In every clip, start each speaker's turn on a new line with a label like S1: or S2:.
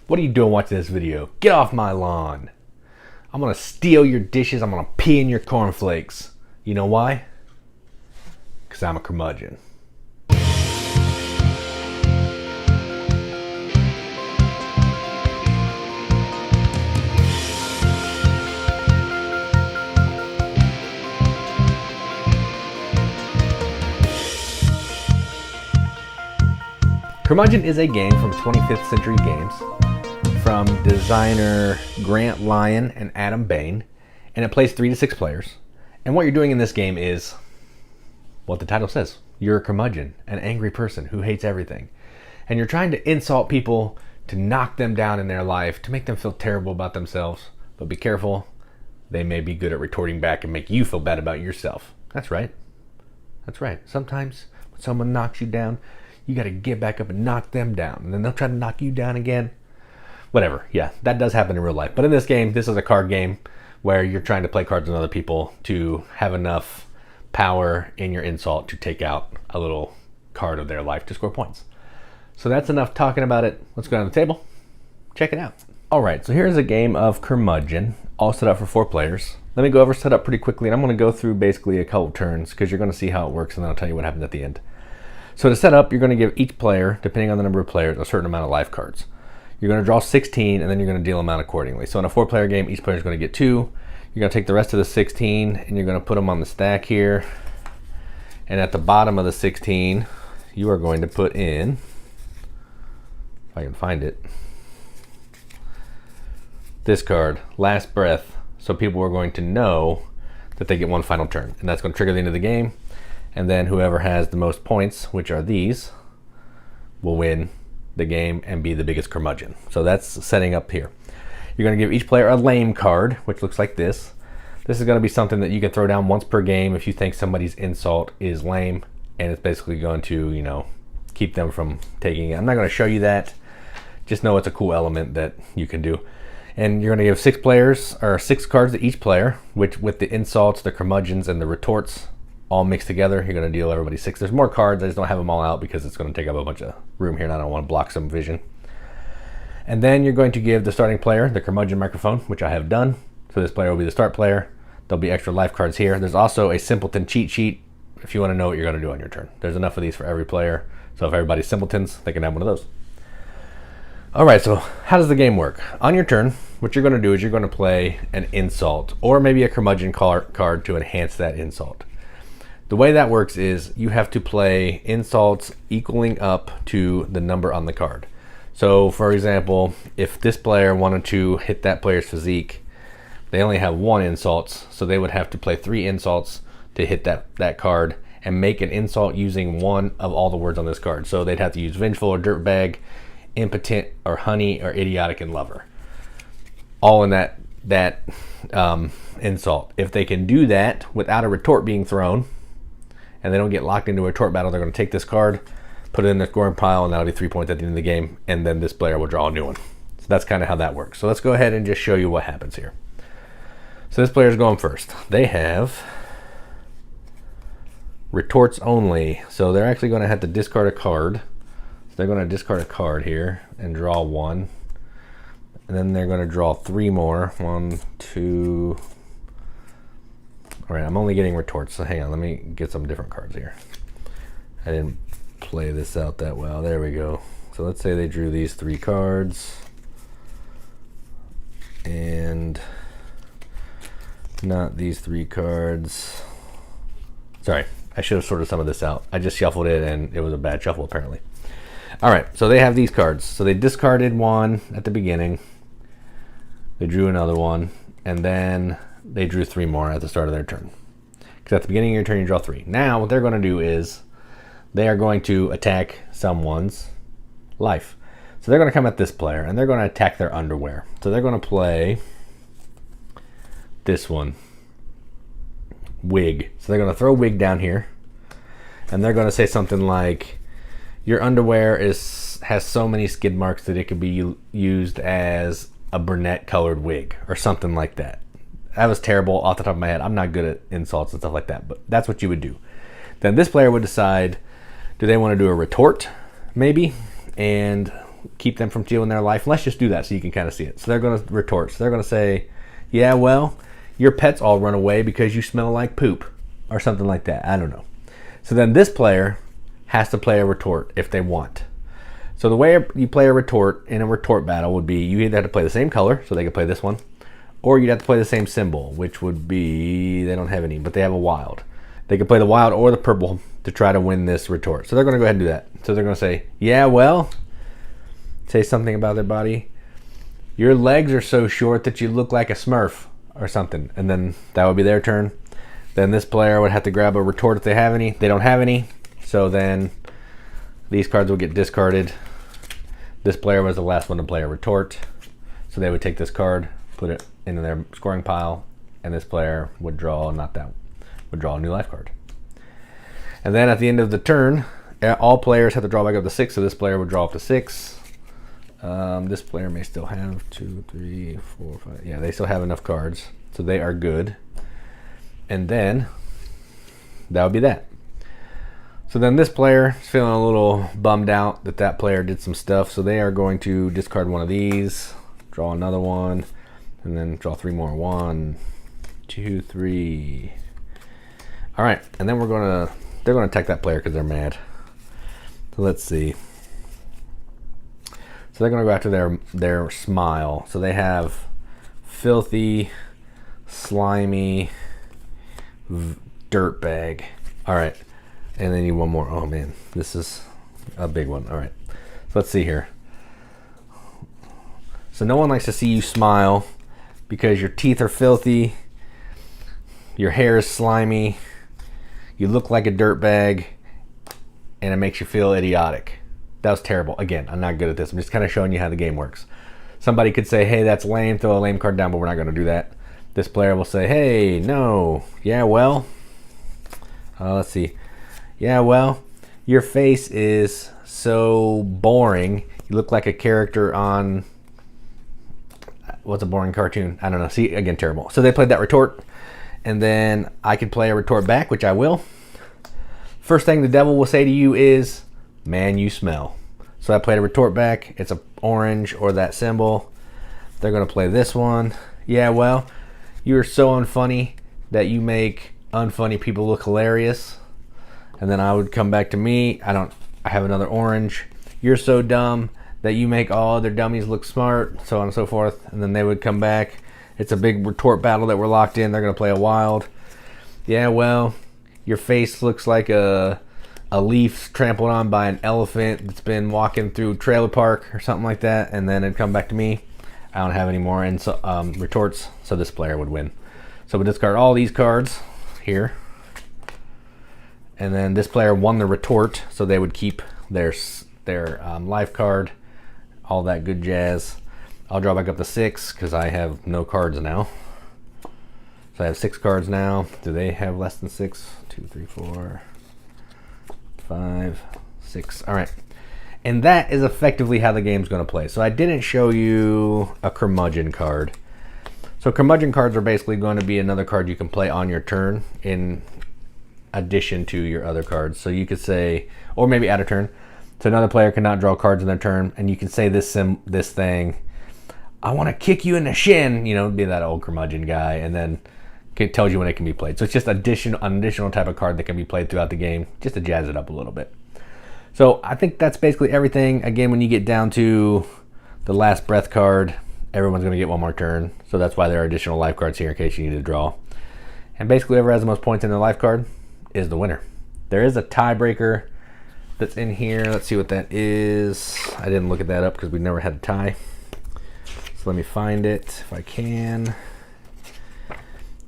S1: What are you doing watching this video? Get off my lawn. I'm gonna steal your dishes. I'm gonna pee in your cornflakes. You know why? Because I'm a curmudgeon. Curmudgeon is a game from 25th Century Games from designer Grant Lyon and Adam Bain, and it plays 3 to 6 players. And what you're doing in this game is what the title says. You're a curmudgeon, an angry person who hates everything. And you're trying to insult people, to knock them down in their life, to make them feel terrible about themselves. But be careful, they may be good at retorting back and make you feel bad about yourself. That's right. That's right. Sometimes when someone knocks you down, you got to get back up and knock them down. And then they'll try to knock you down again. Whatever. Yeah, that does happen in real life. But in this game, this is a card game where you're trying to play cards with other people to have enough power in your insult to take out a little card of their life to score points. So that's enough talking about it. Let's go down the table. Check it out. All right, so here's a game of Curmudgeon, all set up for 4 players. Let me go over setup pretty quickly, and I'm going to go through basically a couple turns because you're going to see how it works, and then I'll tell you what happens at the end. So to set up, you're going to give each player, depending on the number of players, a certain amount of life cards. You're going to draw 16, and then you're going to deal them out accordingly. So in a 4-player game, each player is going to get 2. You're going to take the rest of the 16, and you're going to put them on the stack here. And at the bottom of the 16, you are going to put in, if I can find it, this card, Last Breath. So people are going to know that they get one final turn. And that's going to trigger the end of the game. And then whoever has the most points, which are these, will win the game and be the biggest curmudgeon. So that's setting up here. You're going to give each player a lame card, which looks like this. This is going to be something that you can throw down once per game if you think somebody's insult is lame, and it's basically going to, you know, keep them from taking it. I'm not going to show you that. Just know it's a cool element that you can do. And you're going to give 6 players, or 6 cards to each player, which with the insults, the curmudgeons, and the retorts all mixed together. You're going to deal everybody 6. There's more cards. I just don't have them all out because it's going to take up a bunch of room here, and I don't want to block some vision. And then you're going to give the starting player the curmudgeon microphone, which I have done. So this player will be the start player. There'll be extra life cards here. There's also a simpleton cheat sheet if you want to know what you're going to do on your turn. There's enough of these for every player. So if everybody's simpletons, they can have one of those. All right, so how does the game work? On your turn, what you're going to do is you're going to play an insult or maybe a curmudgeon card to enhance that insult. The way that works is you have to play insults equaling up to the number on the card. So for example, if this player wanted to hit that player's physique, they only have 1 insult, so they would have to play 3 insults to hit that card and make an insult using 1 of all the words on this card. So they'd have to use vengeful or dirtbag, impotent or honey or idiotic and lover. All in that insult. If they can do that without a retort being thrown, and they don't get locked into a retort battle, they're going to take this card, put it in the scoring pile, and that'll be 3 points at the end of the game, and then this player will draw a new one. So that's kind of how that works. So let's go ahead and just show you what happens here. So this player's going first. They have retorts only, so they're actually going to have to discard a card. So they're going to discard a card here and draw 1. And then they're going to draw 3 more. 1, 2... All right, I'm only getting retorts, so hang on, let me get some different cards here. I didn't play this out that well. There we go. So let's say they drew these 3 cards. And not these 3 cards. Sorry, I should have sorted some of this out. I just shuffled it, and it was a bad shuffle, apparently. All right, so they have these cards. So they discarded 1 at the beginning. They drew another one, and then they drew 3 more at the start of their turn. Because at the beginning of your turn, you draw 3. Now, what they're going to do is they are going to attack someone's life. So they're going to come at this player, and they're going to attack their underwear. So they're going to play this one, wig. So they're going to throw wig down here, and they're going to say something like, your underwear has so many skid marks that it could be used as a brunette colored wig, or something like that. That was terrible off the top of my head. I'm not good at insults and stuff like that, but that's what you would do. Then this player would decide, do they want to do a retort, maybe? And keep them from stealing their life. Let's just do that so you can kind of see it. So they're going to retort. So they're going to say, yeah, well, your pets all run away because you smell like poop, or something like that. I don't know. So then this player has to play a retort if they want. So the way you play a retort in a retort battle would be you either have to play the same color, so they can play this one, or you'd have to play the same symbol, which would be, they don't have any, but they have a wild. They can play the wild or the purple to try to win this retort. So they're going to go ahead and do that. So they're going to say, yeah, well, say something about their body. Your legs are so short that you look like a Smurf or something. And then that would be their turn. Then this player would have to grab a retort if they have any. They don't have any. So then these cards will get discarded. This player was the last one to play a retort. So they would take this card, put it into their scoring pile, and this player would draw, not that, would draw a new life card. And then at the end of the turn, all players have to draw back up to 6, so this player would draw up to 6. This player may still have 2, 3, 4, 5. Yeah, they still have enough cards, so they are good. And then that would be that. So then this player is feeling a little bummed out that that player did some stuff, so they are going to discard one of these, draw another one, and then draw 3 more. 1, 2, 3. All right, and then they're gonna attack that player because they're mad. So let's see. So they're gonna go after their smile. So they have filthy, slimy, dirtbag. All right, and they need one more. Oh man, this is a big one. All right, so let's see here. So no one likes to see you smile because your teeth are filthy, your hair is slimy, you look like a dirtbag, and it makes you feel idiotic. That was terrible. Again, I'm not good at this. I'm just kind of showing you how the game works. Somebody could say, hey, that's lame, throw a lame card down, but we're not going to do that. This player will say, hey, no, yeah, well, let's see. Yeah, well, your face is so boring. You look like a character on, what's a boring cartoon? I don't know. See, again, terrible. So they played that retort, and then I could play a retort back, which I will. First thing the devil will say to you is, man, you smell. So I played a retort back. It's a orange or that symbol. They're going to play this one. Yeah, well, you're so unfunny that you make unfunny people look hilarious. And then I would come back to me. I have another orange. You're so dumb that you make all other dummies look smart, so on and so forth. And then they would come back. It's a big retort battle that we're locked in. They're going to play a wild. Yeah, well, your face looks like a leaf trampled on by an elephant that's been walking through trailer park or something like that. And then it'd come back to me. I don't have any more retorts, so this player would win. So we discard all these cards here. And then this player won the retort, so they would keep their life card, all that good jazz. I'll draw back up to 6 because I have no cards now. So I have 6 cards now. Do they have less than 6? 2, 3, 4, 5, 6. All right. And that is effectively how the game's going to play. So I didn't show you a Curmudgeon card. So Curmudgeon cards are basically going to be another card you can play on your turn in addition to your other cards. So you could say, or maybe add a turn. So another player cannot draw cards in their turn, and you can say this thing, I want to kick you in the shin, be that old Curmudgeon guy, and then it tells you when it can be played. So it's just an additional type of card that can be played throughout the game, just to jazz it up a little bit. So I think that's basically everything. Again, when you get down to the last breath card, everyone's going to get one more turn. So that's why there are additional life cards here in case you need to draw. And basically whoever has the most points in their life card is the winner. There is a tiebreaker that's in here. Let's see what that is. I didn't look at that up because we never had a tie. So let me find it if I can.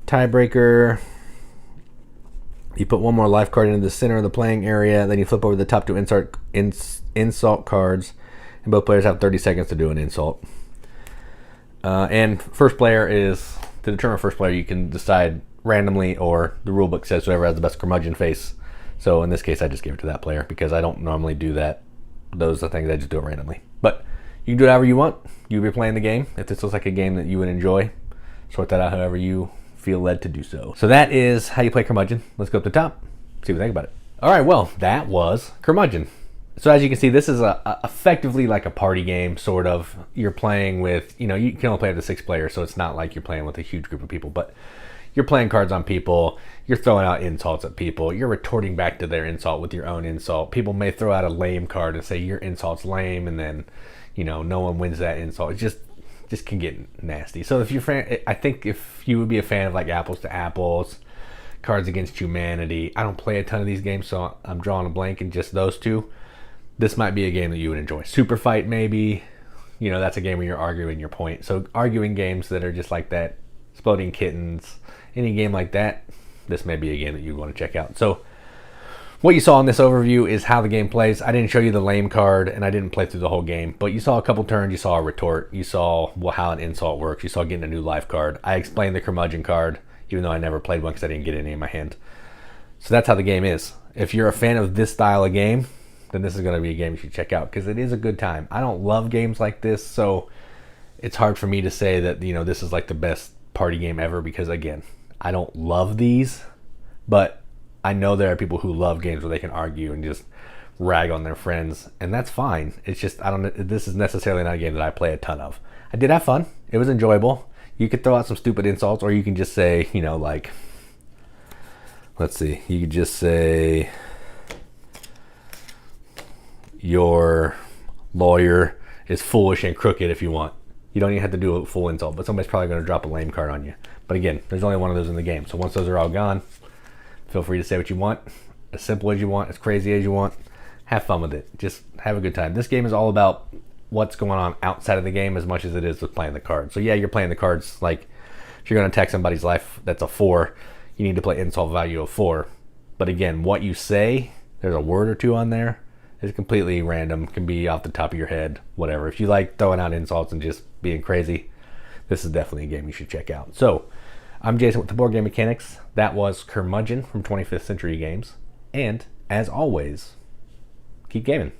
S1: Tiebreaker. You put one more life card into the center of the playing area, then you flip over the top 2 insult cards, and both players have 30 seconds to do an insult. And first player is, to determine first player, you can decide randomly, or the rule book says whoever has the best Curmudgeon face. So in this case, I just give it to that player because I don't normally do that. Those are things I just do it randomly. But you can do it however you want. You'll be playing the game. If this looks like a game that you would enjoy, sort that out however you feel led to do so. So that is how you play Curmudgeon. Let's go up the top, see what you think about it. All right, well, that was Curmudgeon. So as you can see, this is effectively like a party game, sort of. You're playing with, you can only play up to 6 players, so it's not like you're playing with a huge group of people, but you're playing cards on people, you're throwing out insults at people, you're retorting back to their insult with your own insult. People may throw out a lame card and say your insult's lame, and then, no one wins that insult. It just can get nasty. So if you're I think if you would be a fan of like Apples to Apples, Cards Against Humanity, I don't play a ton of these games, so I'm drawing a blank in just those two. This might be a game that you would enjoy. Super Fight, maybe. That's a game where you're arguing your point. So arguing games that are just like that, Exploding Kittens, any game like that, this may be a game that you'd want to check out. So what you saw in this overview is how the game plays. I didn't show you the lame card, and I didn't play through the whole game, but you saw a couple turns, you saw a retort, you saw how an insult works, you saw getting a new life card. I explained the Curmudgeon card, even though I never played one because I didn't get any in my hand. So that's how the game is. If you're a fan of this style of game, then this is going to be a game you should check out because it is a good time. I don't love games like this, so it's hard for me to say that this is like the best party game ever because, again, I don't love these, but I know there are people who love games where they can argue and just rag on their friends, and that's fine. It's just, this is necessarily not a game that I play a ton of. I did have fun. It was enjoyable. You could throw out some stupid insults, or you can just say, like, let's see, you could just say, your lawyer is foolish and crooked if you want. You don't even have to do a full insult, but somebody's probably going to drop a lame card on you. But again, there's only one of those in the game. So once those are all gone, feel free to say what you want, as simple as you want, as crazy as you want. Have fun with it. Just have a good time. This game is all about what's going on outside of the game as much as it is with playing the cards. So yeah, you're playing the cards like if you're going to attack somebody's life that's a 4, you need to play insult value of 4. But again, what you say, there's a word or two on there. It's completely random, can be off the top of your head, whatever. If you like throwing out insults and just being crazy, this is definitely a game you should check out. So, I'm Jason with the Board Game Mechanics. That was Curmudgeon from 25th Century Games. And, as always, keep gaming.